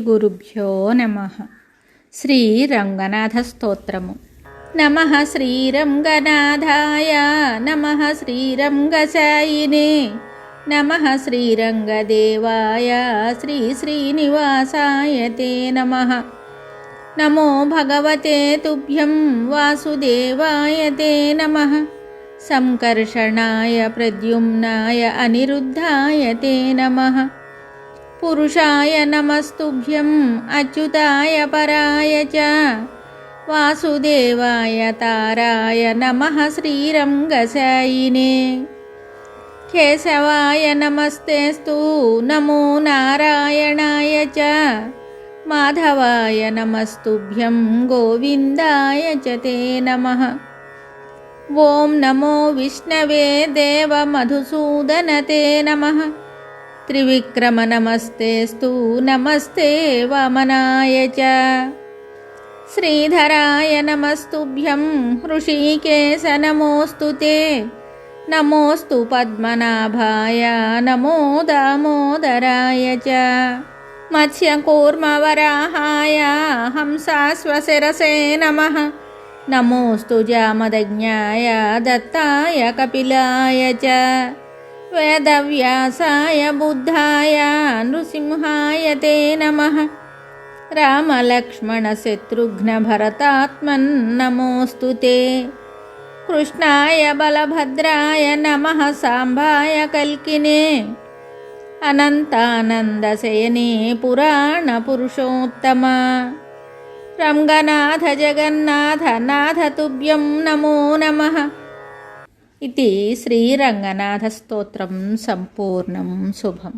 గురుభ్యో నమః. శ్రీరంగనాథస్తోత్రము. నమః శ్రీరంగనాథాయ నమః శ్రీరంగశాయినే నమః శ్రీరంగదేవాయ శ్రీ శ్రీనివాసాయ తే నమః. నమో భగవతే తుభ్యం వాసుదేవాయ తే నమః. సంకర్షణాయ ప్రద్యుమ్నాయ అనిరుద్ధాయ తే నమః. పురుషాయ నమస్తుభ్యం అచ్యుతాయ పరాయ చ వాసుదేవాయ తారాయ నమః శ్రీరంగశాయినే. కేశవాయ నమస్తేస్తు నమో నారాయణాయ చ మాధవాయ నమస్తుభ్యం గోవిందాయ చ తే నమః. ఓం నమో విష్ణవే దేవ మధుసూదన తే నమః. త్రివిక్రమ నమస్తేస్తు నమస్తే వామనాయ చ. శ్రీధరాయ నమస్తుభ్యం హృషీకేశ నమోऽस्तु తే. నమోऽस्तु పద్మనాభాయ నమో దామోదరాయ చ. మత్స్యకూర్మవరాహాయ హంసాశ్వశిరసే నమః. నమోऽस्तु జామదజ్ఞాయ దత్తాయ కపిలాయ చ. వేదవ్యాసాయ బుద్ధాయ నృసింహాయ తే నమః. రామలక్ష్మణశత్రుఘ్నభరతాత్మన్ నమోऽस्तु తే. కృష్ణాయ బలభద్రాయ నమః సాంబాయ కల్కినే. అనంతానందశయనే పురాణపురుషోత్తమ. రంగనాథ జగన్నాథ నాథ తుభ్యం నమో నమః. ఇది శ్రీరంగనాథస్తోత్రం సంపూర్ణం. శుభం.